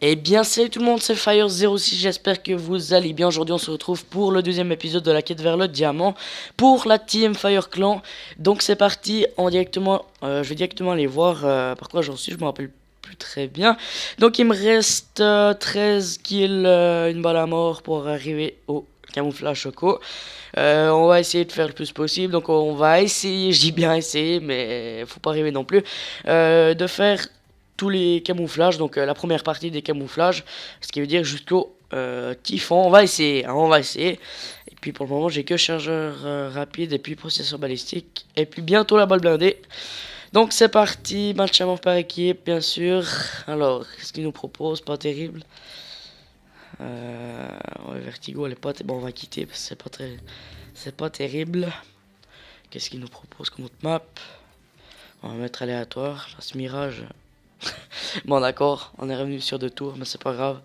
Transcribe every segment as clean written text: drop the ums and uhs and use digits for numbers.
Eh bien salut tout le monde, c'est Fire06, j'espère que vous allez bien. Aujourd'hui on se retrouve pour le deuxième épisode de la quête vers le diamant pour la team Fire Clan. Donc c'est parti, je vais directement aller voir par quoi j'en suis, je me rappelle plus très bien. Donc il me reste 13 kills, une balle à mort pour arriver au camouflage choco. On va essayer de faire le plus possible, donc on va essayer, je dis bien essayer, mais faut pas rêver non plus, de faire tous les camouflages, donc la première partie des camouflages, ce qui veut dire jusqu'au typhon. On va essayer, hein, on va essayer. Et puis pour le moment, j'ai que chargeur rapide et puis processeur balistique. Et puis bientôt la balle blindée. Donc c'est parti, match à mort par équipe, bien sûr. Alors, qu'est-ce qu'il nous propose? Pas terrible. Ouais, Vertigo, elle est pas. Bon, on va quitter parce que c'est pas terrible. Qu'est-ce qu'il nous propose comme autre map? On va mettre aléatoire. Ce mirage. Bon d'accord, on est revenu sur 2 tours, mais c'est pas grave.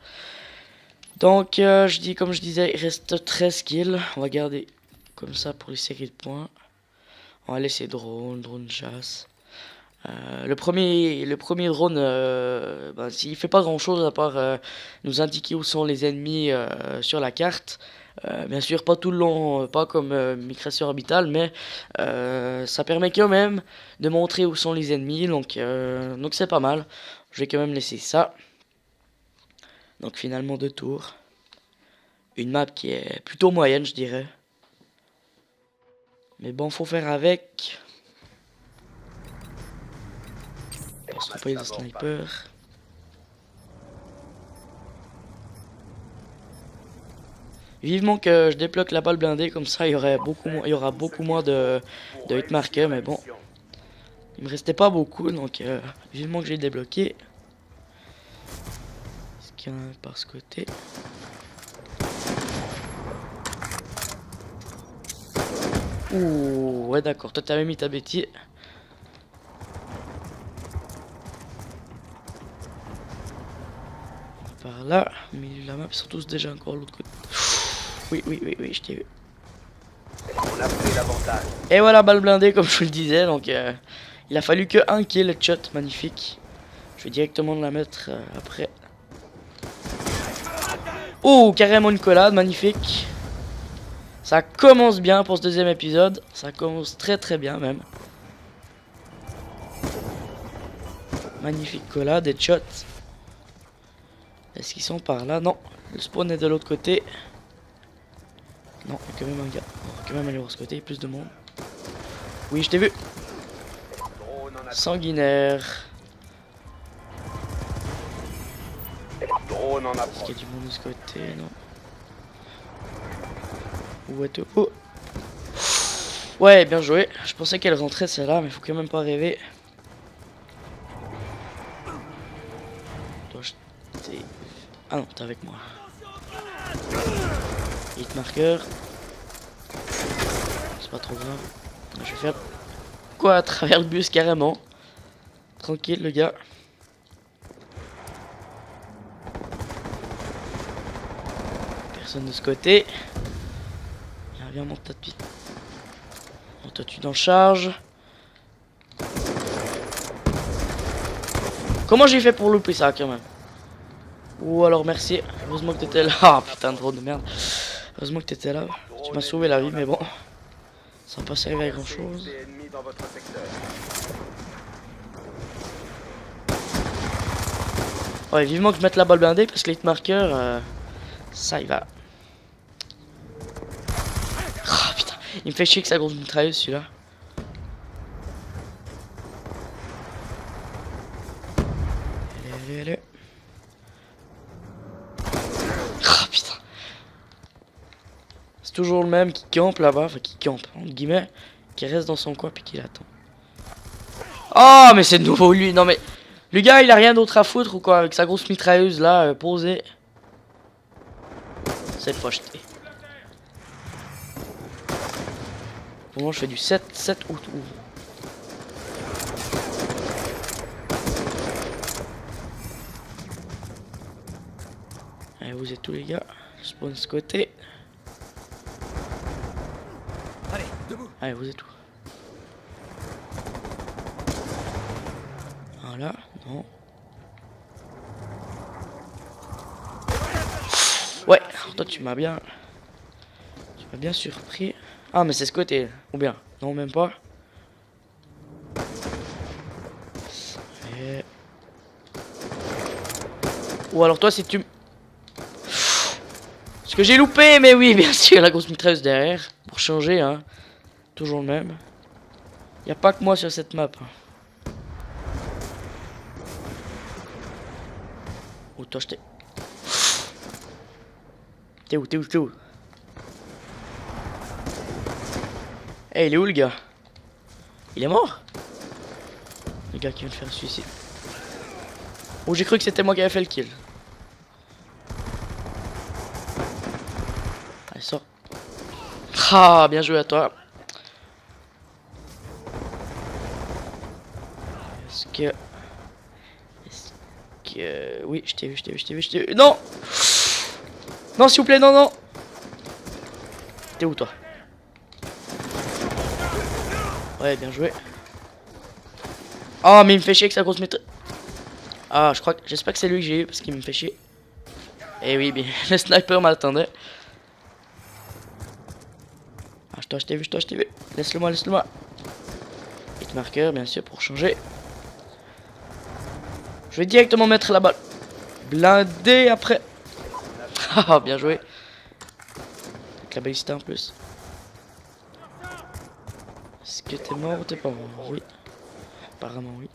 Donc comme je disais, il reste 13 kills. On va garder comme ça pour les séries de points. On va laisser drone chasse. Le premier drone, il fait pas grand chose à part nous indiquer où sont les ennemis sur la carte. Bien sûr, pas tout le long, pas comme migration orbitale, mais ça permet quand même de montrer où sont les ennemis, donc c'est pas mal. Je vais quand même laisser ça. Donc finalement 2 tours. Une map qui est plutôt moyenne, je dirais. Mais bon, faut faire avec. On se pas des snipers. Vivement que je débloque la balle blindée, comme ça il y aura beaucoup moins de hitmarker, mais bon. Il me restait pas beaucoup, donc vivement que j'ai débloqué. Est-ce qu'il y en a un par ce côté? Ouh, ouais d'accord, toi t'avais mis ta bêtise. Par là, mais la map ils sont tous déjà encore l'autre côté. Oui, je t'ai vu. On a pris l'avantage. Et voilà, balle blindée comme je vous le disais, donc il a fallu que un kill, shot, magnifique. Je vais directement la mettre après. Oh, carrément une collade, magnifique. Ça commence bien pour ce deuxième épisode, ça commence très bien même. Magnifique collade et shot. Est-ce qu'ils sont par là? Non, le spawn est de l'autre côté. Non, il y a quand même un gars. On va quand même aller voir ce côté, il y a plus de monde. Oui, je t'ai vu. Sanguinaire. Drone en Est-ce qu'il y a du monde de ce côté? Non. Où est-ce? Oh. Ouais, bien joué. Je pensais qu'elle rentrait celle-là, mais faut quand même pas rêver. Ah non, t'es avec moi. Hit marker. C'est pas trop grave. Je vais faire quoi à travers le bus carrément. Tranquille le gars. Personne de ce côté. Viens, monte ta tuile. Monte ta tuile en charge. Comment j'ai fait pour louper ça quand même? Ou alors merci. Heureusement que t'étais là. Ah putain, drone de merde. Heureusement que t'étais là. Tu m'as sauvé la vie, mais bon. Ça va pas servir à grand chose. Ouais, vivement que je mette la balle blindée parce que les hitmarkers, ça il va. Ah putain, il me fait chier que sa grosse mitrailleuse celui-là. Allez. Ah putain. C'est toujours le même qui campe là-bas, enfin qui campe, entre guillemets, qui reste dans son coin puis qui l'attend. Oh mais c'est de nouveau lui, non mais. Le gars il a rien d'autre à foutre ou quoi avec sa grosse mitrailleuse là posée. Cette fois jeté. Pour moi je fais du 7 août. Allez, vous êtes tous les gars. Je spawn de ce côté. Allez, debout. Allez, vous êtes où? Voilà, non. Ouais, alors toi tu m'as bien... Tu m'as bien surpris. Ah mais c'est ce côté, ou bien? Non même pas. Et... Ou alors toi si tu... Ce que j'ai loupé, mais oui bien sûr, la grosse mitrailleuse derrière. Pour changer hein. Toujours le même. Y a pas que moi sur cette map. Oh toi je t'ai... T'es où? T'es où? T'es où? Eh il est où le gars? Il est mort? Le gars qui vient de faire un suicide. Oh j'ai cru que c'était moi qui avais fait le kill. Allez sors. Ah bien joué à toi. Est-ce que... Oui je t'ai vu, je t'ai vu, je t'ai vu, je t'ai vu. Non! Non s'il vous plaît, non, non! T'es où toi? Ouais bien joué. Oh mais il me fait chier avec sa grosse méthode. Ah je crois que... J'espère que c'est lui que j'ai eu parce qu'il me fait chier. Eh oui bien le sniper m'attendait. Ah je t'ai vu, je t'ai vu. Laisse-le moi, laisse-le moi. Hit marqueur bien sûr pour changer. Je vais directement mettre la balle. Blindé après. Ah bien joué. Avec la balista en plus. Est-ce que t'es mort ou t'es pas mort? Oui. Apparemment oui.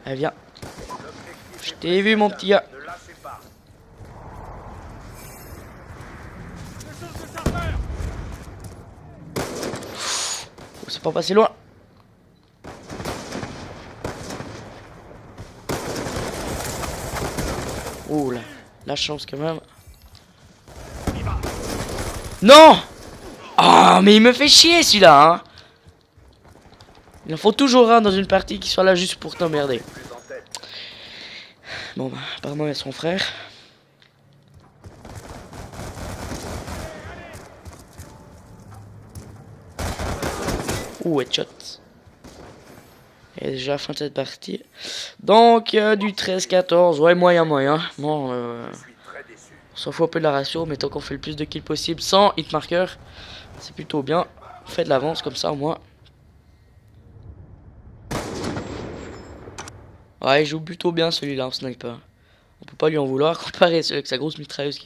Allez viens. Je t'ai vu mon petit gars. Ne lâchez pas. Oh, c'est pas passé loin. Oh là, la chance quand même. Non! Ah, mais il me fait chier celui-là, hein! Il en faut toujours un dans une partie qui soit là juste pour t'emmerder. Plus en tête. Bon, bah, apparemment, il y a son frère. Ouh, headshot. Et déjà, fin de cette partie. Donc, du 13-14, ouais, moyen. Bon, Je suis très déçu. on s'en fout un peu de la ratio, mais tant qu'on fait le plus de kills possible sans hit marker, c'est plutôt bien. On fait de l'avance comme ça au moins. Ouais, il joue plutôt bien celui-là en sniper. On peut pas lui en vouloir comparé à celui avec sa grosse mitrailleuse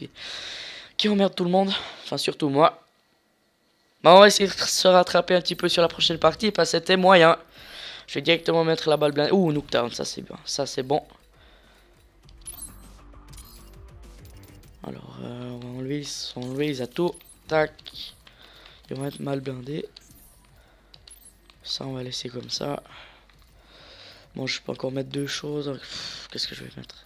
qui emmerde tout le monde. Enfin, surtout moi. Bah, on va essayer de se rattraper un petit peu sur la prochaine partie parce que c'était moyen. Je vais directement mettre la balle blindée. Ouh, Nooktown, ça c'est bien. Ça c'est bon. Alors, on va enlever les atos. Tac. Ils vont être mal blindés. Ça, on va laisser comme ça. Bon, je peux encore mettre deux choses. Qu'est-ce que je vais mettre?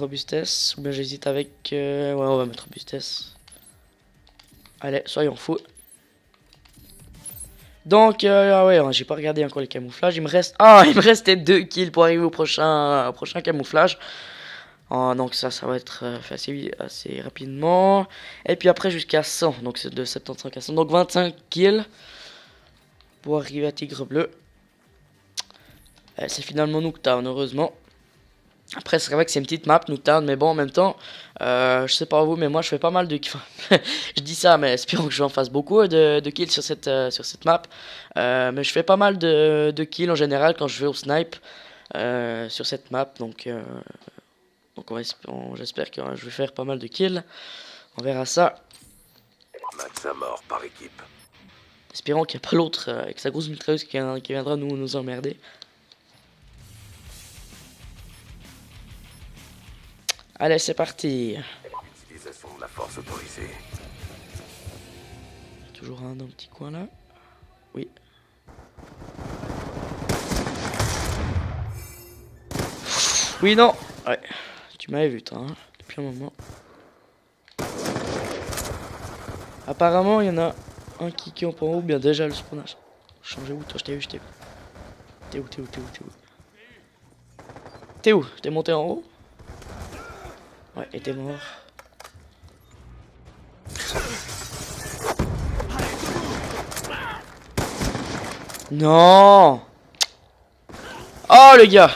Robustesse. Ou bien j'hésite avec... Ouais, on va mettre robustesse. Allez, soyons fous. Donc, ah ouais, j'ai pas regardé encore les camouflages. Il me reste... Ah, il me restait 2 kills pour arriver au prochain camouflage. Oh, donc ça va être fait assez rapidement. Et puis après jusqu'à 100. Donc c'est de 75 à 100. Donc 25 kills pour arriver à Tigre Bleu. C'est finalement Nooktown, heureusement. Après, c'est vrai que c'est une petite map, Nooktown, mais bon, en même temps, je sais pas vous, mais moi je fais pas mal de kills. Je dis ça, mais espérons que j'en fasse beaucoup de kills sur cette map. Mais je fais pas mal de kills en général quand je vais au snipe sur cette map. Donc j'espère que je vais faire pas mal de kills. On verra ça. Max à mort par équipe. Espérons qu'il n'y a pas l'autre avec sa grosse mitrailleuse qui viendra nous emmerder. Allez, c'est parti. Utilisation de la force autorisée. Il y a toujours un dans le petit coin là. Oui. Oui, non. Ouais. Tu m'avais vu, toi, hein, depuis un moment. Apparemment, il y en a un qui en prend en haut. Bien, déjà, le spawnage. Changez où, toi? Je t'ai vu. T'es où? T'es où? T'es monté en haut? Ouais, et t'es mort. Non! Oh le gars.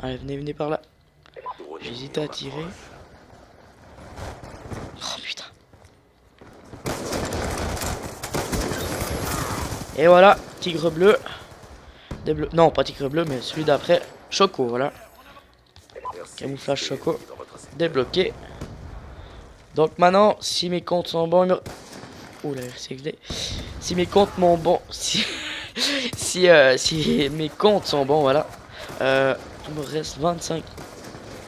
Allez, venez par là. J'hésite à tirer. Oh putain. Et voilà, tigre bleu. Non, pas tigre bleu, mais celui d'après. Choco, voilà. Camouflage Choco. Débloqué. Donc maintenant, si mes comptes sont bons, oula, c'est excellent. Si mes comptes sont bons, si mes comptes sont bons, voilà. Il me reste 25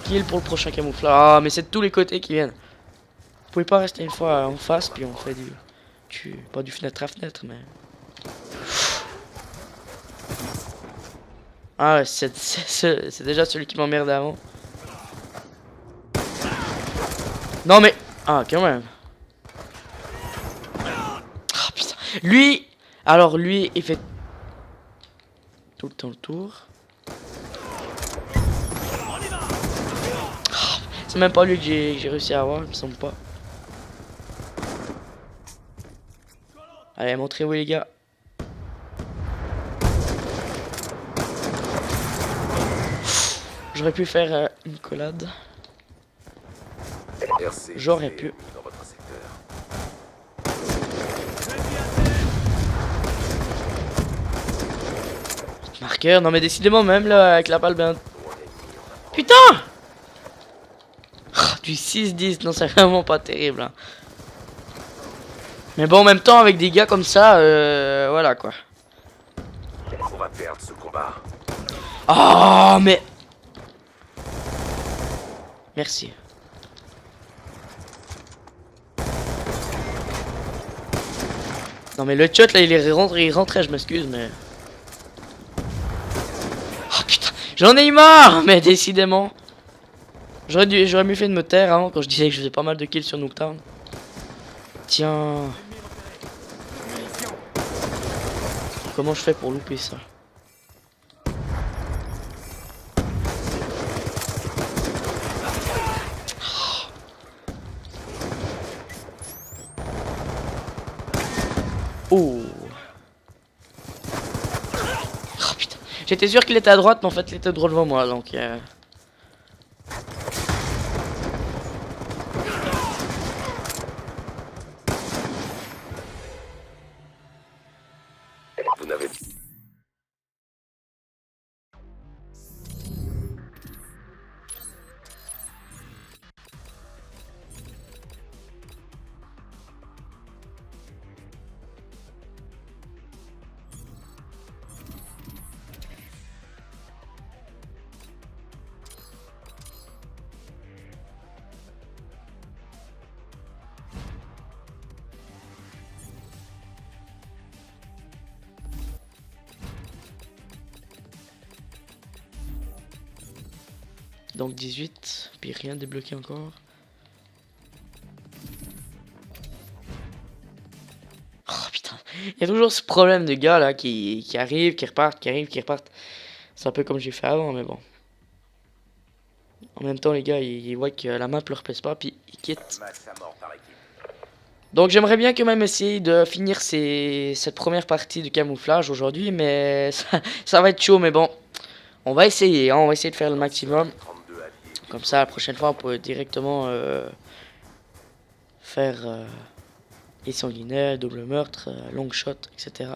kills pour le prochain camouflage. Ah, mais c'est de tous les côtés qui viennent. Vous pouvez pas rester une fois en face, puis on fait pas du fenêtre à fenêtre, mais. Ah ouais, c'est déjà celui qui m'emmerde avant. Non mais... Ah, quand même. Ah putain. Lui... Alors lui, il fait... Tout le temps le tour. Ah, c'est même pas lui que j'ai réussi à avoir, il me semble pas. Allez, montrez-vous les gars. J'aurais pu faire une collade. J'aurais pu. Marqueur, non mais décidément même là avec la balle ben... Putain oh, du 6-10, non c'est vraiment pas terrible hein. Mais bon en même temps avec des gars comme ça, voilà quoi. On va perdre ce combat. Oh mais... Merci. Non mais le shot là il rentrait, je m'excuse mais... Oh putain, j'en ai eu marre. Mais décidément. J'aurais mieux fait de me taire avant quand je disais que je faisais pas mal de kills sur Nuketown. Tiens. Comment je fais pour louper ça? Oh. Oh putain. J'étais sûr qu'il était à droite, mais en fait il était droit devant moi, donc... Vous n'avez... Donc 18, puis rien débloqué encore. Oh putain, il y a toujours ce problème de gars là qui arrivent, qui repartent, qui arrivent, qui repartent. C'est un peu comme j'ai fait avant, mais bon. En même temps, les gars, ils voient que la map leur plaise pas, puis ils quittent. Match à mort par équipe. Donc j'aimerais bien quand même essayer de finir cette première partie de camouflage aujourd'hui, mais ça va être chaud, mais bon. On va essayer, hein, on va essayer de faire le maximum. 32 alliés. Comme ça, la prochaine fois, on peut directement faire les sanguinaires, double meurtre, long shot, etc.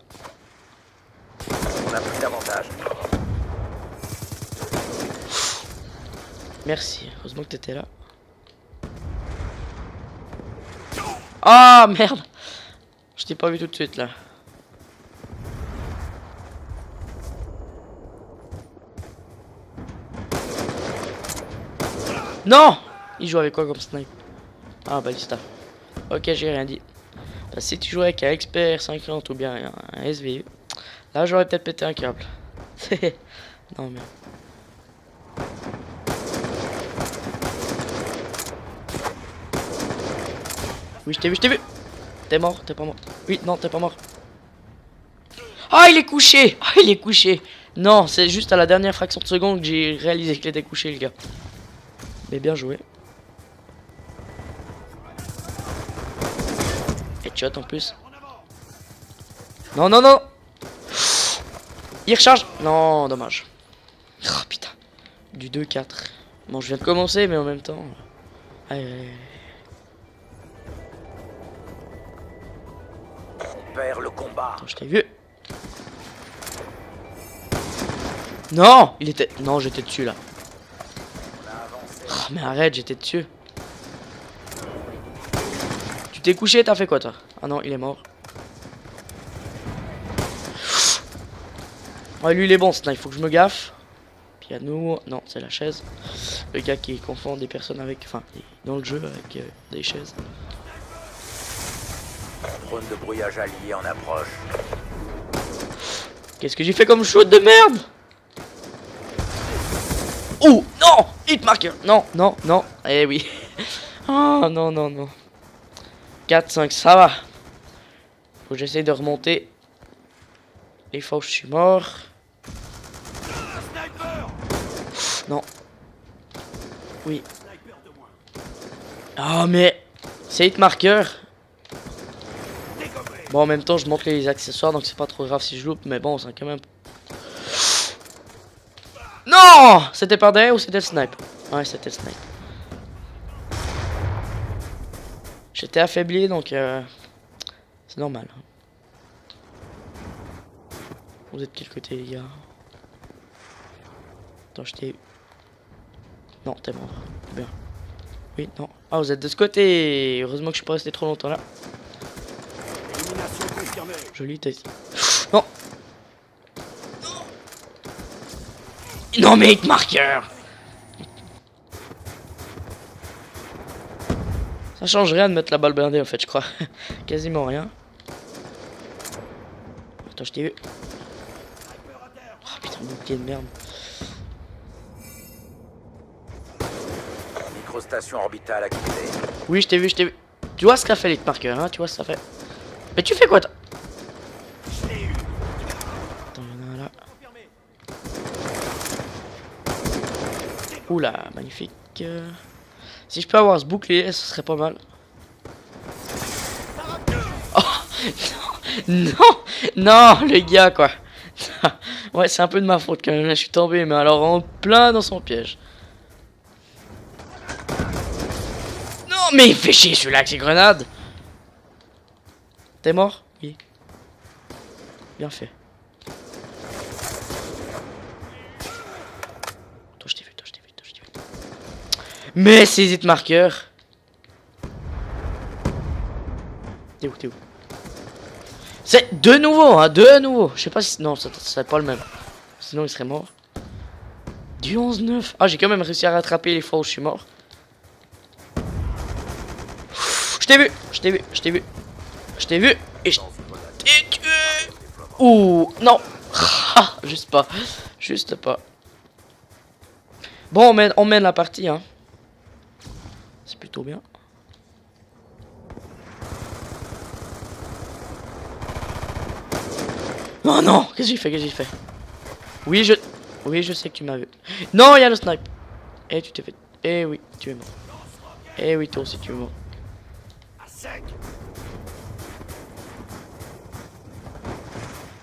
On a pris l'avantage. Merci, heureusement que t'étais là. Ah merde! Je t'ai pas vu tout de suite là. Non! Il joue avec quoi comme snipe? Ah, ballista. Ok, j'ai rien dit. Bah, si tu jouais avec un expert 50 ou bien un SVU, là j'aurais peut-être pété un câble. Non, mais. Oui, je t'ai vu. T'es mort, t'es pas mort. Oui, non, t'es pas mort. Ah, il est couché! Ah, il est couché! Non, c'est juste à la dernière fraction de seconde que j'ai réalisé qu'il était couché, le gars. Mais bien joué. Et Headshot en plus. Non, non, non. Il recharge. Non, dommage. Oh putain. Du 2-4. Bon, je viens de commencer, mais en même temps. Allez, allez, allez. On perd le combat. Attends, je t'ai vu. Non, il était. Non, j'étais dessus là. On a avancé. Oh, mais arrête, j'étais dessus. Tu t'es couché, t'as fait quoi toi? Ah non, il est mort. Ouais, lui il est bon, Snipe, faut que je me gaffe. Piano, non, c'est la chaise. Le gars qui confond des personnes avec. Enfin, dans le jeu avec des chaises. Drone de brouillage allié en approche. Qu'est-ce que j'ai fait comme shoot de merde? Oh non! Hitmarker! Non, non, non. Eh oui. Oh non, non, non. 4-5, ça va. Faut que j'essaye de remonter. Les fois où je suis mort. Non. Oui. Ah mais c'est Hitmarker. Bon en même temps je monte les accessoires donc c'est pas trop grave si je loupe mais bon c'est quand même. Non! C'était par derrière ou c'était le snipe? Ouais c'était le snipe. J'étais affaibli donc c'est normal. Vous êtes de quel côté les gars? Attends je t'ai... Non t'es mort. Bien. Oui non. Ah vous êtes de ce côté. Heureusement que je suis pas resté trop longtemps là. Joli test. Non. Non mais Hitmarker. Ça change rien de mettre la balle blindée en fait je crois. Quasiment rien. Attends je t'ai vu. Oh putain bouclier de merde. Microstation orbitale activée. Oui je t'ai vu, je t'ai vu. Tu vois ce qu'a fait l'Hitmarker hein, tu vois ce que ça fait. Mais tu fais quoi toi? Attends y'en a un là. Oula magnifique. Si je peux avoir ce bouclier ce serait pas mal. Oh non, non, non, le gars quoi. Ouais, c'est un peu de ma faute quand même. Je suis tombé, mais alors en plein dans son piège. Non, mais il fait chier celui-là avec ses grenades. T'es mort? Oui. Bien fait. Toi, je t'ai vu, toi, je t'ai vu, toi, je t'ai vu. Mais c'est Hitmarker. T'es où, t'es où? C'est de nouveau, hein, de nouveau. Je sais pas si... Non, ça serait pas le même. Sinon, il serait mort. Du 11-9. Ah, j'ai quand même réussi à rattraper les fois où je suis mort. Je t'ai vu, je t'ai vu, je t'ai vu. Je t'ai vu et je t'ai tué. Ouh, non. Ah, juste pas. Juste pas. Bon, on mène la partie, hein. C'est plutôt bien. Oh non, qu'est-ce que j'ai fait, qu'est-ce que j'ai fait? Oui, je sais que tu m'as vu. Non, il y a le snipe. Eh, tu t'es fait... Eh oui, tu es mort. Eh oui, toi aussi, tu es mort.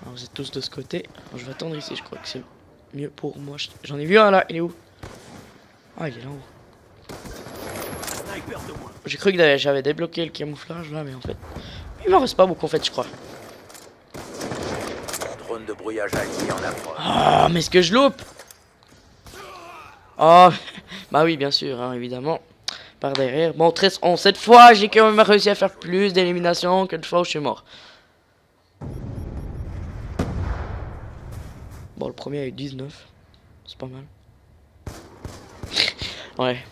Alors, vous êtes tous de ce côté. Alors, je vais attendre ici, je crois que c'est mieux pour moi. J'en ai vu un là, il est où? Ah, il est là haut. J'ai cru que j'avais débloqué le camouflage là, mais en fait... Il m'en reste pas beaucoup en fait, je crois. Drone de brouillage allié en approche. Ah, mais est-ce que je loupe? Oh, bah oui, bien sûr, hein, évidemment. Par derrière. Bon, cette fois, j'ai quand même réussi à faire plus d'éliminations que de fois où je suis mort. Bon, le premier a eu 19. C'est pas mal. Ouais.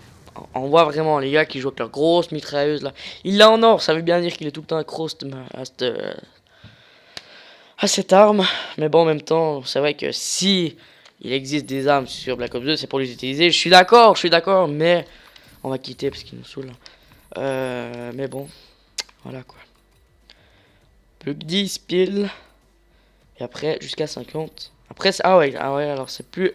On voit vraiment les gars qui jouent avec leur grosse mitrailleuse là. Il l'a en or, ça veut bien dire qu'il est tout le temps accro à cette arme. Mais bon, en même temps, c'est vrai que si il existe des armes sur Black Ops 2, c'est pour les utiliser. Je suis d'accord, mais on va quitter parce qu'il nous saoule. Mais bon, voilà quoi. Plus que 10 piles. Et après, jusqu'à 50. Après, ah ouais, alors c'est plus...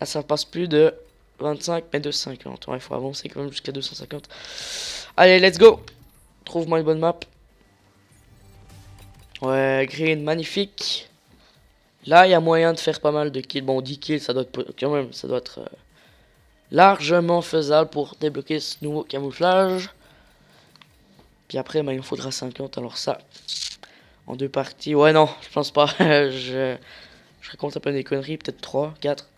Là, ça passe plus de 25, mais de 50. Ouais, il faut avancer quand même jusqu'à 250. Allez, let's go. Trouve-moi une bonne map. Ouais, green, magnifique. Là, il y a moyen de faire pas mal de kills. Bon, 10 kills, ça doit être quand même, ça doit être largement faisable pour débloquer ce nouveau camouflage. Puis après, bah, il me faudra 50. Alors ça, en 2 parties. Ouais, non, je pense pas. je raconte un peu des conneries. Peut-être 3, 4.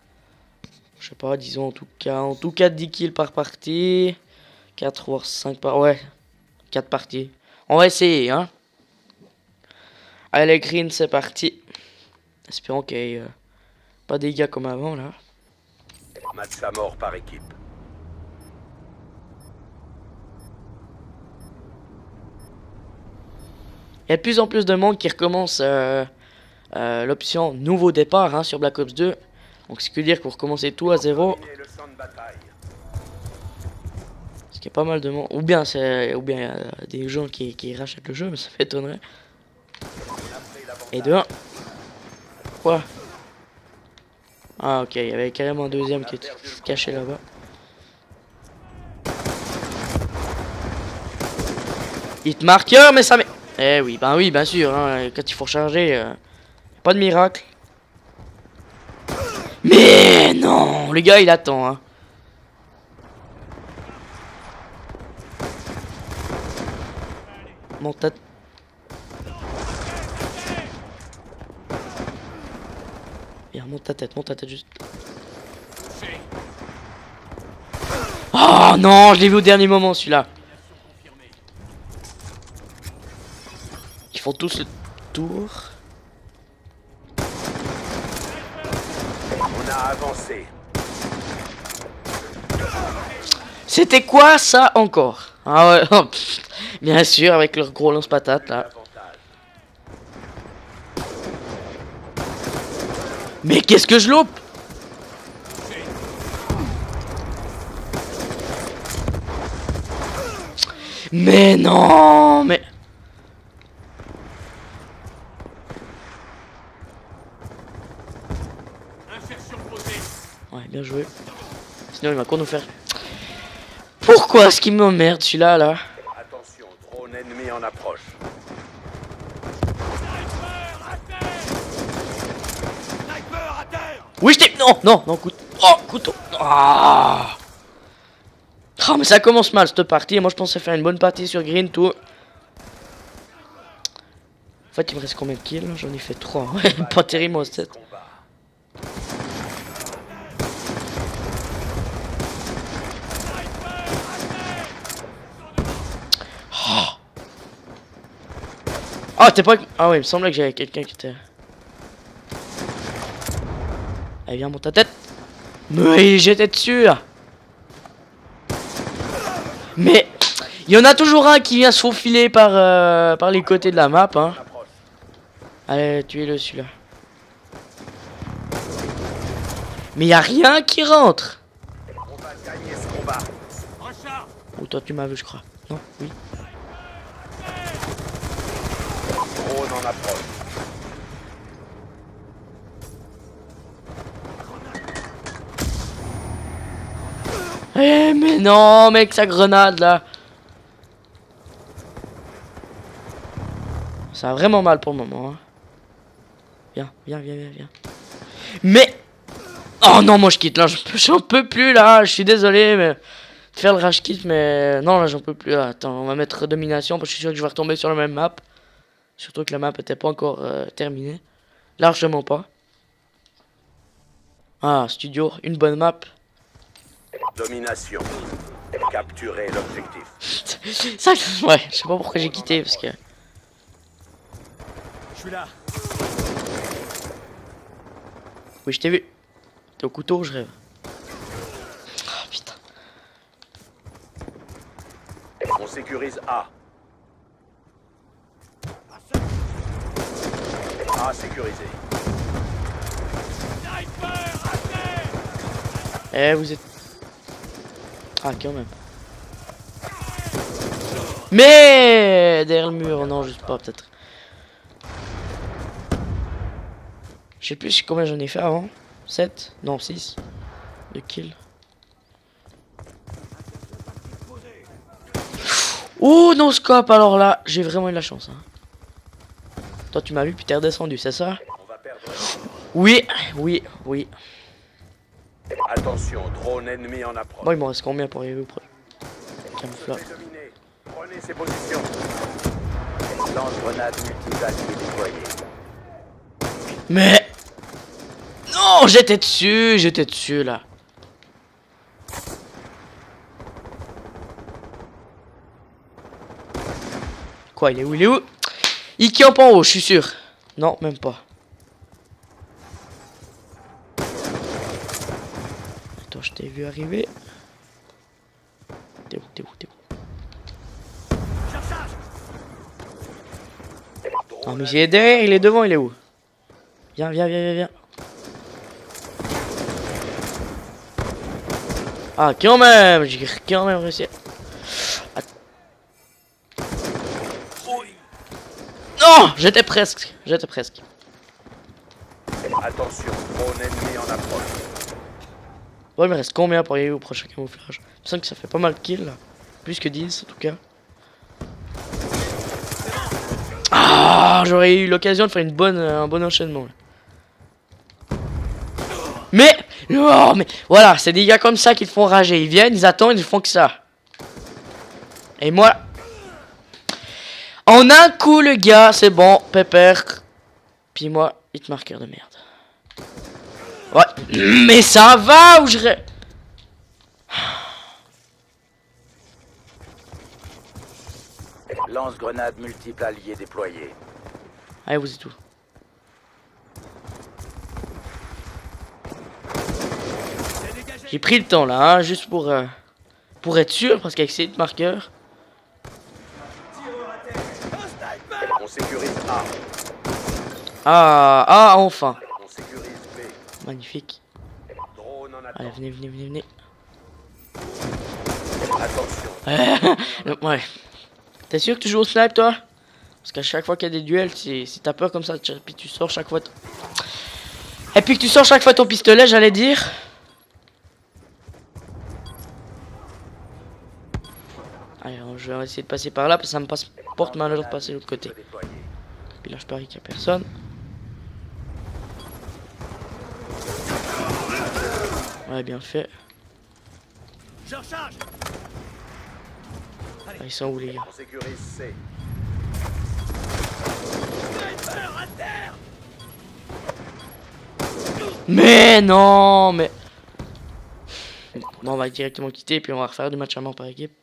Je sais pas, disons en tout cas 10 kills par partie. 4 voire 5 par... Ouais, 4 parties. On va essayer, hein. Allez, green, c'est parti. Espérons qu'il n'y ait pas des dégâts comme avant, là. Match à mort par équipe. Il y a de plus en plus de monde qui recommence l'option nouveau départ hein, sur Black Ops 2. Donc ce qui veut dire que vous recommencez tout à zéro. Le champ de bataille. Parce qu'il y a pas mal de monde. Ou bien il y a des gens qui rachètent le jeu, mais ça m'étonnerait. Et de 1. Quoi? Ah ok, il y avait carrément un deuxième qui était caché là-bas. Hit marqueur, mais ça met... Eh oui, ben oui, bien sûr, hein, quand il faut recharger, pas de miracle. Mais non, le gars il attend, hein. Monte ta... Viens, monte ta tête juste. Oh non, je l'ai vu au dernier moment celui-là. Ils font tous le tour. On a avancé. C'était quoi ça encore? Ah ouais, oh, pff, bien sûr, avec leur gros lance-patate là. Mais qu'est-ce que je loupe? Mais non, mais... Ouais, bien joué. Sinon il va quoi nous faire? Pourquoi est-ce qu'il m'emmerde celui-là là? Attention, drone ennemi en approche. Oui, je t'ai... Non, couteau. Oh, couteau. Ah. Oh, mais ça commence mal cette partie. Moi, je pensais faire une bonne partie sur green, tout. En fait, il me reste combien de kills? J'en ai fait 3. Ouais, pas terrible, moi, 7. Ah, t'es pas... Ah ouais, il me semblait que j'avais quelqu'un qui était... Allez, viens, monte ta tête. Mais j'étais dessus, là. Mais... Il y en a toujours un qui vient se faufiler par les côtés de la map, hein. Allez, tuez-le, celui-là. Mais y a rien qui rentre. On va gagner ce combat. Ou toi, tu m'as vu, je crois. Non? Oui. Drone en approche. Eh mais non mec, sa grenade là. Ça va vraiment mal pour le moment hein. Viens. Mais oh non, moi je quitte là, j'en peux plus là. Je suis désolé mais de faire le rage kit, mais non là j'en peux plus là. Attends, on va mettre domination parce que je suis sûr que je vais retomber sur la même map. Surtout que la map était pas encore terminée. Largement pas. Ah, studio, une bonne map. Domination. Capturer l'objectif. Ça, ouais, je sais pas pourquoi j'ai quitté parce que... Je suis là. Oui, je t'ai vu. T'es au couteau, je rêve. Ah, putain. On sécurise A. A sécurisé. Eh, vous êtes... Ah, quand même. Mais derrière le mur, non, juste pas, peut-être. Je sais plus combien j'en ai fait avant. 7? Non, 6. De kills. Oh, non scope, alors là, j'ai vraiment eu de la chance. Hein. Toi, tu m'as vu puis t'es redescendu, c'est ça? On va perdre. Oui, oui, oui. Attention, drone ennemi en approche. Bon, il m'en reste combien pour arriver au camouflage? Dominé. Prenez ces positions. Lance-grenade multi-allié déployé. Mais... Non, j'étais dessus, là. Quoi, il est où? Il est où? Il campe en haut, je suis sûr. Non, même pas. Attends, je t'ai vu arriver. T'es où? T'es où? T'es où? Non, mais il est derrière, il est devant, il est où? Viens, viens, viens, viens, viens. Ah, quand même! J'ai quand même réussi. Non! J'étais presque. J'étais presque. Attention, drone ennemi en approche. Bon, il me reste combien pour arriver au prochain camouflage? Je sens que ça fait pas mal de kills là. Plus que 10 en tout cas. Ah, j'aurais eu l'occasion de faire un bon enchaînement. Là. Mais, oh, mais voilà, c'est des gars comme ça qui te font rager. Ils viennent, ils attendent, ils font que ça. Et moi, en un coup, le gars, c'est bon, pépère. Puis moi, hit marqueur de merde. Ouais, mais ça va ou je... Lance-grenade multiple allié déployé. Allez, vous êtes où? J'ai pris le temps là, hein, juste pour être sûr, parce qu'avec ces marqueurs. On sécurise A. Ah, enfin. On sécurise B. Magnifique. Drone en Allez, attente. venez, venez, venez, venez. Attention. Ouais. T'es sûr que tu joues au snipe, toi? Parce qu'à chaque fois qu'il y a des duels, si t'as peur comme ça, puis tu sors chaque fois. Et puis que tu sors chaque fois ton pistolet, j'allais dire. Allez, je vais essayer de passer par là, parce que ça me porte malheur de passer de l'autre côté. Puis là, je parie qu'il n'y a personne. Ouais, bien fait. Je recharge. Ah, ils sont où, les gars? On sécurise C. Sniper à terre. Mais non, mais... Bon, on va directement quitter, puis on va refaire du match à mort par équipe.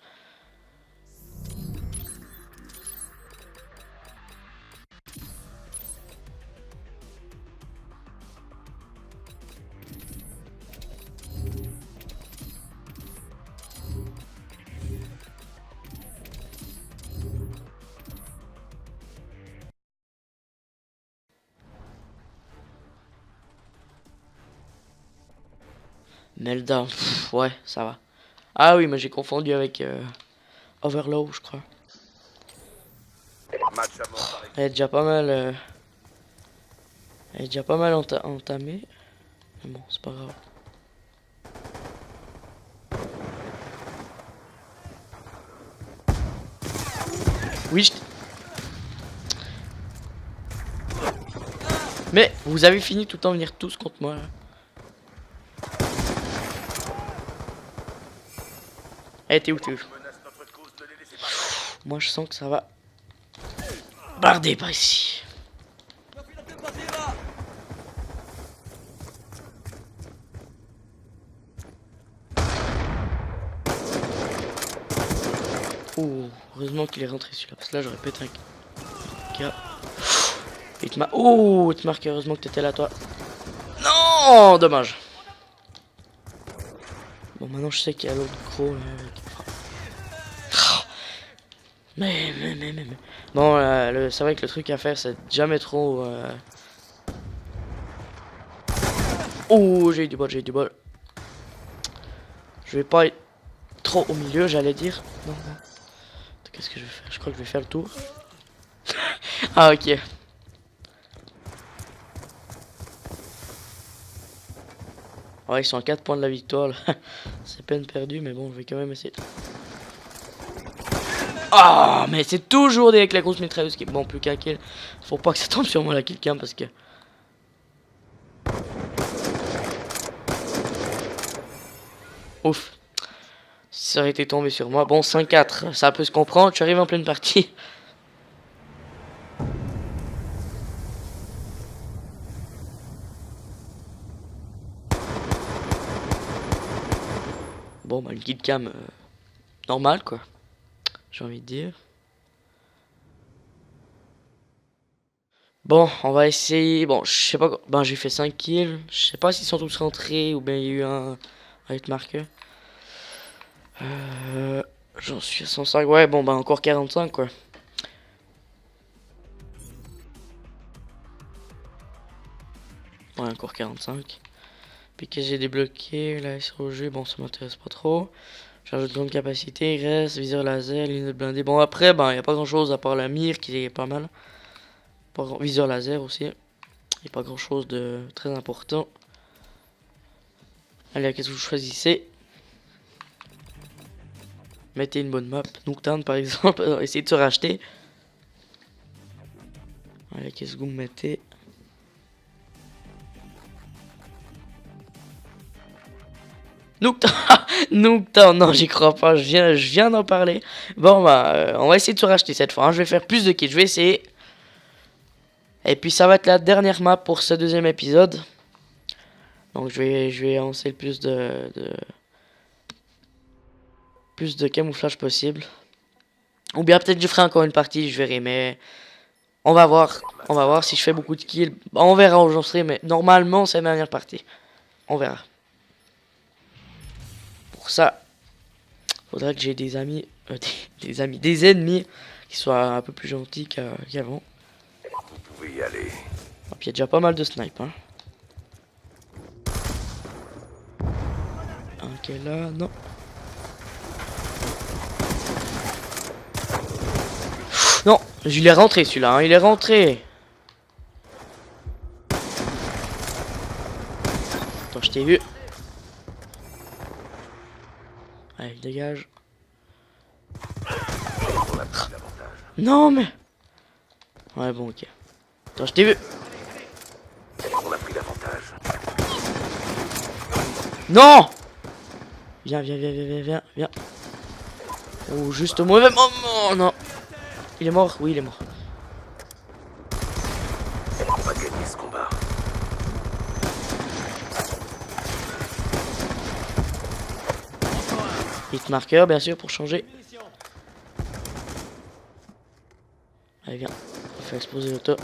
Meltdown, pff, ouais, ça va. Ah oui, mais j'ai confondu avec Overlow, je crois. Match à mort par équipe. Elle est déjà pas mal, elle est déjà pas mal entamée. Mais bon, c'est pas grave. Oui, Mais vous avez fini tout le temps venir tous contre moi là. Eh, t'es où, t'es où? Moi je sens que ça va barder par ici. Oh, heureusement qu'il est rentré celui-là, parce que là j'aurais pété un cas. Il te marque, heureusement que t'étais là toi. Non, dommage. Bon, maintenant je sais qu'il y a l'autre gros là. Mais. Bon, c'est vrai que le truc à faire, c'est jamais trop. Oh, j'ai eu du bol, j'ai eu du bol. Je vais pas être trop au milieu, j'allais dire. Non. Qu'est-ce que je vais faire? Je crois que je vais faire le tour. Ah, ok. Ouais, ils sont à 4 points de la victoire. C'est peine perdue, mais bon, je vais quand même essayer. Ah, mais c'est toujours avec la grosse mitrailleuse qui... Bon, plus qu'un kill. Faut pas que ça tombe sur moi la kill cam parce que... Ouf. Ça aurait été tombé sur moi. Bon, 5-4, ça peut se comprendre. Tu arrives en pleine partie. Bon, bah, une kill cam normale, quoi. J'ai envie de dire. Bon, on va essayer. Bon, je sais pas. Ben, j'ai fait 5 kills. Je sais pas s'ils sont tous rentrés ou bien il y a eu un hit marqueur. J'en suis à 105. Ouais, bon, bah, encore 45, quoi. Ouais, encore 45. Puis que j'ai débloqué la SOG. Bon, ça m'intéresse pas trop. Charge de grande capacité, reste, viseur laser, lunettes blindées. Bon, après, ben, y a pas grand chose à part la mire qui est pas mal. Viseur laser aussi. Y a pas grand chose de très important. Allez, qu'est-ce que vous choisissez? Mettez une bonne map. Nuketown par exemple. Essayez de se racheter. Allez, qu'est-ce que vous mettez? Nuketown, non, j'y crois pas. Je viens d'en parler. Bon, bah, on va essayer de se racheter cette fois. Hein. Je vais faire plus de kills. Je vais essayer. Et puis, ça va être la dernière map pour ce deuxième épisode. Donc, je vais avancer le plus de camouflage possible. Ou bien peut-être je ferai encore une partie, je verrai, mais on va voir. On va voir si je fais beaucoup de kills. On verra où j'en serai, mais normalement c'est la dernière partie. On verra. Pour ça, faudrait que j'ai des amis, des ennemis qui soient un peu plus gentils qu'avant. Vous pouvez y aller. Il y a déjà pas mal de snipes, hein. Un qui est là, non. Non, il est rentré celui-là, hein, il est rentré. Attends, je t'ai vu. Allez, dégage. Non, mais... Ouais, bon, ok. Attends, je t'ai vu. On a pris l'avantage. Non! Viens. Oh, juste au mauvais moment, non. Il est mort? Oui, il est mort. On va gagner ce combat. Hit marqueur, bien sûr, pour changer. Allez, viens. On fait exploser l'auto.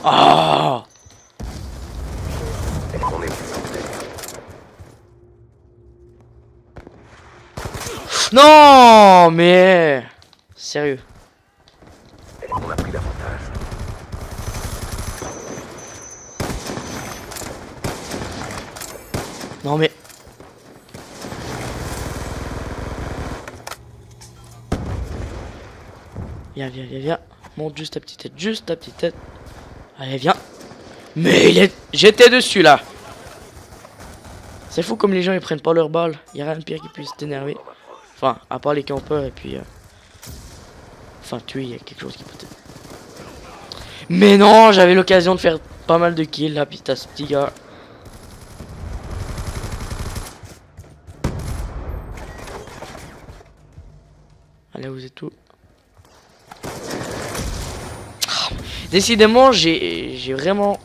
Ah! On est plus santé. Non, mais... Sérieux. On a pris l'avantage. Non, mais... Viens. Monte juste ta petite tête. Allez, viens. Mais j'étais dessus, là. C'est fou comme les gens, ils prennent pas leur balle. Y a rien de pire qui puisse t'énerver. Enfin, à part les campeurs et puis... Enfin, tuer, il y a quelque chose qui peut t'aider. Mais non, j'avais l'occasion de faire pas mal de kills, là, puis t'as ce petit gars. Allez, vous êtes où? Décidément, j'ai vraiment...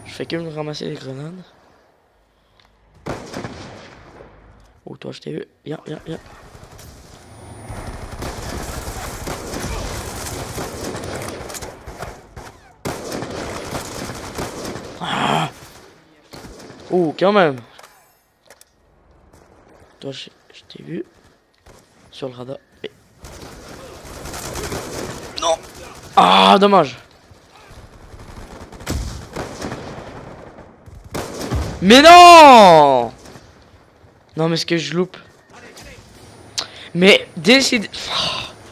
Je fais que me ramasser les grenades. Oh, toi, je t'ai vu. Viens. Ah. Oh, quand même. Toi, je t'ai vu. Sur le radar. Mais... Non. Ah, dommage. Mais non! Non, mais ce que je loupe. Mais décide.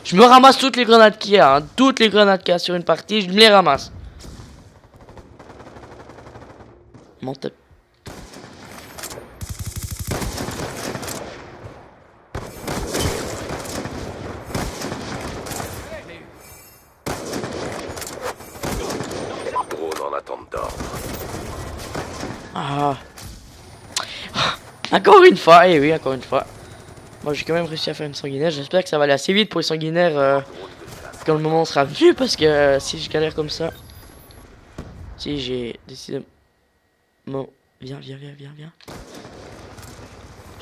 Je me ramasse toutes les grenades qu'il y a. Hein. Toutes les grenades qu'il y a sur une partie, je me les ramasse. Monte. Encore une fois, et oui, encore une fois. Moi, j'ai quand même réussi à faire une sanguinaire. J'espère que ça va aller assez vite pour les sanguinaires quand le moment sera venu. Parce que si je galère comme ça... Si j'ai décidé... Bon, viens. J'ai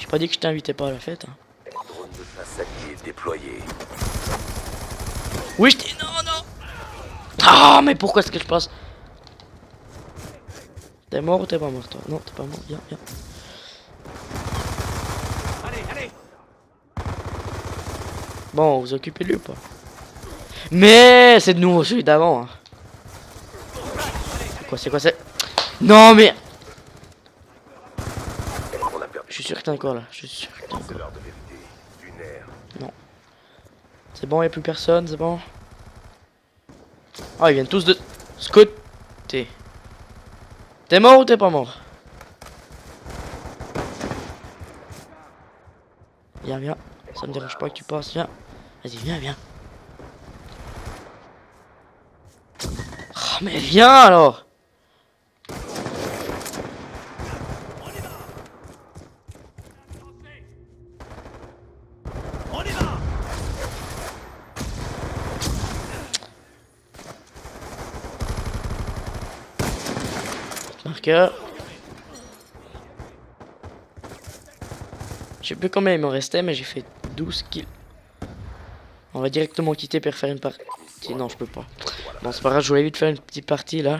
pas dit que je t'invitais pas à la fête. Hein. Drone de chasse allié déployé. Oui, je t'ai... Non. Ah, mais pourquoi est-ce que je passe? T'es mort ou t'es pas mort, toi? Non, t'es pas mort. Viens. Allez. Bon, vous occupez de lui ou pas? Mais c'est de nouveau celui d'avant. Hein. C'est quoi c'est? Non, mais... On a perdu. Je suis sûr que t'es encore là. Je suis sûr que t'es C'est encore là. l'heure de vérité. Lunaire. Non. C'est bon, y'a plus personne, c'est bon. Ah, ils viennent tous de ce côté. T'es mort ou t'es pas mort? Viens. Ça me dérange pas que tu passes, viens. Vas-y, viens. Oh, mais viens alors! On y va. Marqueur. Je sais plus combien il me restait, mais j'ai fait 12 kills. On va directement quitter pour faire une partie. Non, je peux pas. Bon, c'est pas grave, je voulais vite faire une petite partie là.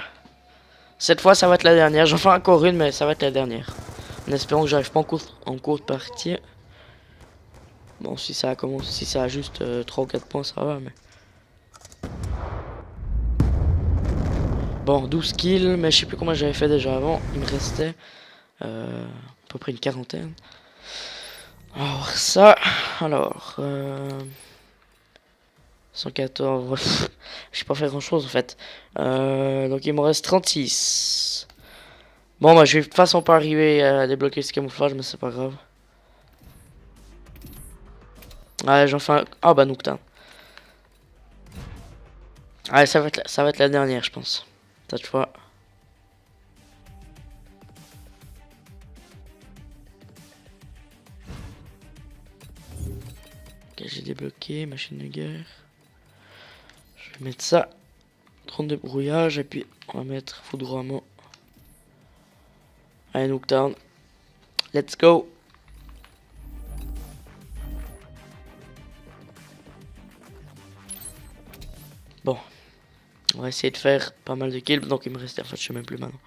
Cette fois, ça va être la dernière. J'en fais encore une, mais ça va être la dernière. En espérant que j'arrive pas en cours de partie. Bon, si ça a juste 3 ou 4 points, ça va, mais... Bon, 12 kills, mais je sais plus combien j'avais fait déjà avant. Il me restait à peu près une quarantaine. Alors, ça... Alors... 114... Je sais pas faire grand chose en fait. Donc il me reste 36. Bon, bah je vais de toute façon pas arriver à débloquer ce camouflage, mais c'est pas grave. Allez, j'en fais un... Ah bah Nocturne. Allez, ça va être la dernière, je pense. Cette fois. Ok, j'ai débloqué, machine de guerre. Je vais mettre ça. Drone de brouillage, et puis on va mettre foudroiement. Allez, Nocturne. Let's go. Bon. On va essayer de faire pas mal de kills. Donc il me reste, en fait, je sais même plus maintenant.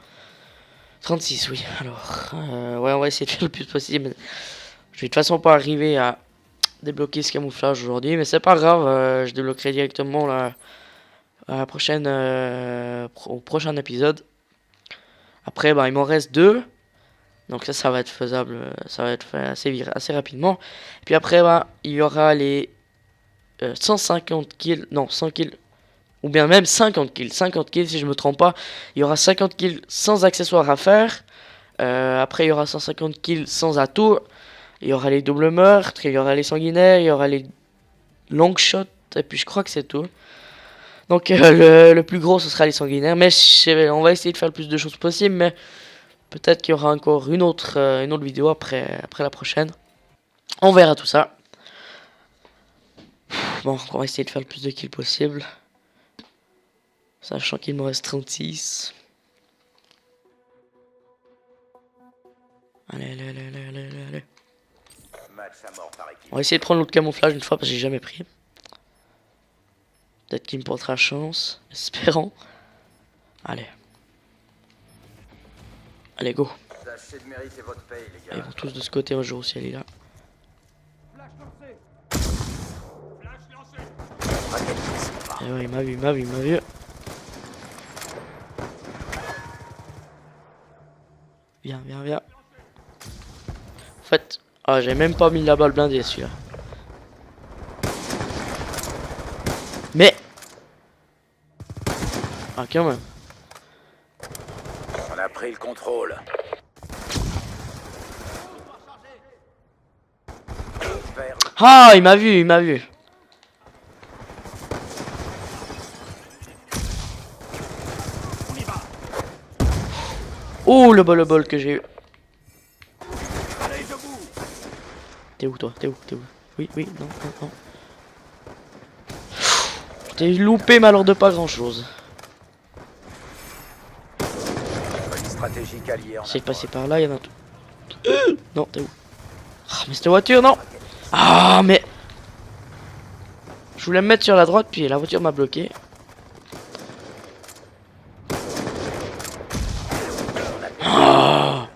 36, oui. Alors, ouais, on va essayer de faire le plus possible. Je vais de toute façon pas arriver à débloquer ce camouflage aujourd'hui. Mais c'est pas grave, je débloquerai directement à la prochaine, au prochain épisode. Après, bah, il m'en reste 2. Donc ça va être faisable, ça va être fait assez rapidement. Et puis après, bah, il y aura les 150 kills, non 100 kills, ou bien même 50 kills. 50 kills si je me trompe pas. Il y aura 50 kills sans accessoires à faire. Après, il y aura 150 kills sans atout. Il y aura les doubles meurtres, il y aura les sanguinaires, il y aura les long shots. Et puis je crois que c'est tout. Donc le plus gros, ce sera les sanguinaires. Mais on va essayer de faire le plus de choses possible. Mais... peut-être qu'il y aura encore une autre vidéo après la prochaine. On verra tout ça. Bon, on va essayer de faire le plus de kills possible. Sachant qu'il me reste 36. Allez. On va essayer de prendre l'autre camouflage une fois parce que j'ai jamais pris. Peut-être qu'il me portera chance. Espérons. Allez, go. Tâchez de mériter votre paye, les gars. Ils vont tous de ce côté, moi je vais aussi aller là. Et ouais, il m'a vu. Viens. En fait, j'ai même pas mis la balle blindée celui-là. Mais... ah, quand même. On a pris le contrôle. Ah, il m'a vu. Oh, le bol que j'ai eu. Allez, je T'es où toi? T'es où? T'es où? Oui, oui, non, non, non. Je t'ai loupé mais alors de pas grand chose. Une stratégique alliée en J'essaie de passer approche. par là, il y en a tout. Non, t'es où? Ah, mais cette voiture, non! Ah, mais. Je voulais me mettre sur la droite, puis la voiture m'a bloqué. Ah.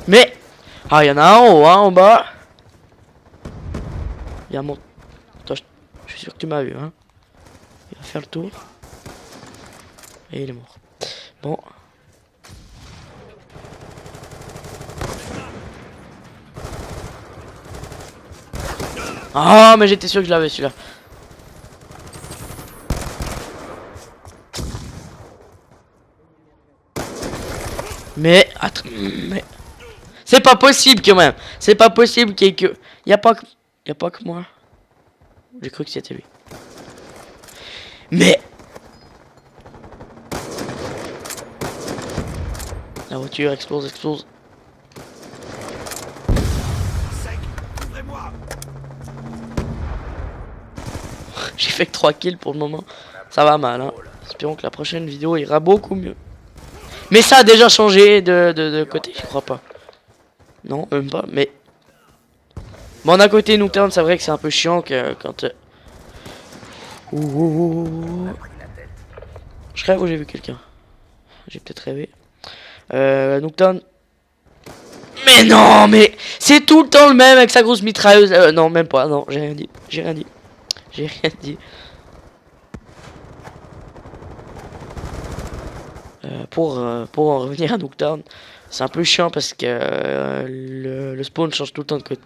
Mais. Ah, il y en a un en haut, hein, en bas. Il y a mon. Attends, je suis sûr que tu m'as vu, hein. Il va faire le tour. Et il est mort. Bon. Ah, mais j'étais sûr que je l'avais celui-là. Mais, attends, mais... C'est pas possible quand même. C'est pas possible qu'il y ait que... Y a pas que moi. J'ai cru que c'était lui. Mais... La voiture explose, explose. J'ai fait que 3 kills pour le moment. Ça va mal, hein. Espérons que la prochaine vidéo ira beaucoup mieux. Mais ça a déjà changé de côté, je crois pas. Non, même pas, mais... Bon, d'un côté, Nocturne, c'est vrai que c'est un peu chiant que quand... Je rêve ou j'ai vu quelqu'un? J'ai peut-être rêvé. Nocturne... Mais non, mais... C'est tout le temps le même avec sa grosse mitrailleuse. Non, même pas, non, j'ai rien dit. J'ai rien dit. J'ai rien dit. Pour en revenir à Nocturne, c'est un peu chiant parce que le spawn change tout le temps de côté.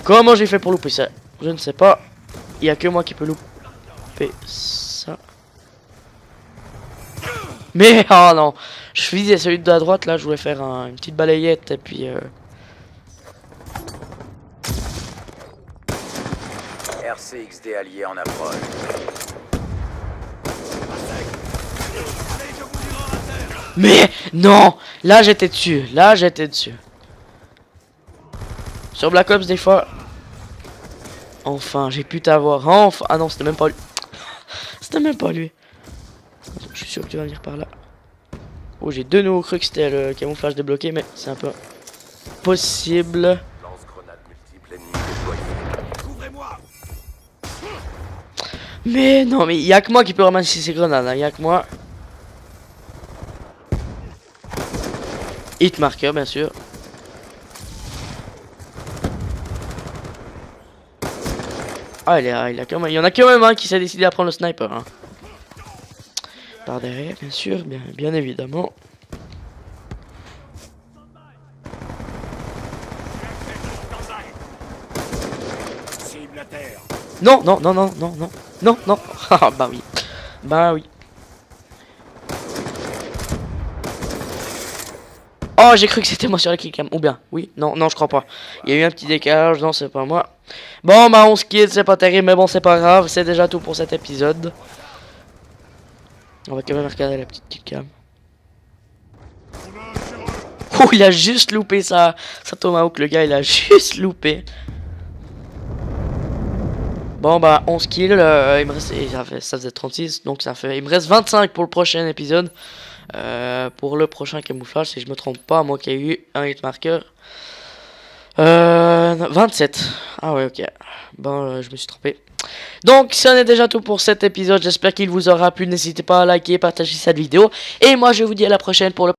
Comment j'ai fait pour louper ça? Je ne sais pas. Il n'y a que moi qui peux louper ça. Mais oh non, je visais celui de la droite là, je voulais faire une petite balayette et puis RCXD allié en approche. Mais non, là j'étais dessus, là j'étais dessus. Sur Black Ops des fois. Enfin, j'ai pu t'avoir. Enfin, ah non, c'était même pas lui. C'était même pas lui. Je suis sûr que tu vas venir par là. Oh, j'ai de nouveau cru que c'était le camouflage débloqué, mais c'est un peu possible. Lance-grenade multiple ennemi déployé. Couvrez-moi. Mais non, mais il y a que moi qui peux ramasser ces grenades, hein. Il y a que moi. Hit marker, bien sûr. Ah, il y a quand même, il y en a quand même un qui s'est décidé à prendre le sniper, hein. Par derrière, bien sûr, bien évidemment. Cible à terre. Non, non, non, non, non, non, non, non. Ah, bah oui. Bah oui. Oh, j'ai cru que c'était moi sur la killcam. Ou bien, oui, non, non, je crois pas. Il y a eu un petit décalage, non, c'est pas moi. Bon, bah, on se quitte, c'est pas terrible, mais bon, c'est pas grave. C'est déjà tout pour cet épisode. On va quand même regarder la petite killcam. Oh, il a juste loupé ça. Ça tomahawk, le gars, il a juste loupé. Bon, bah, 11 kills. Il me reste, ça faisait 36, donc ça fait. Il me reste 25 pour le prochain épisode. Pour le prochain camouflage, si je me trompe pas, moi qui ai eu un hit marker. 27. Ah ouais, ok. Bon, je me suis trompé. Donc, ça en est déjà tout pour cet épisode. J'espère qu'il vous aura plu. N'hésitez pas à liker, partager cette vidéo. Et moi, je vous dis à la prochaine pour le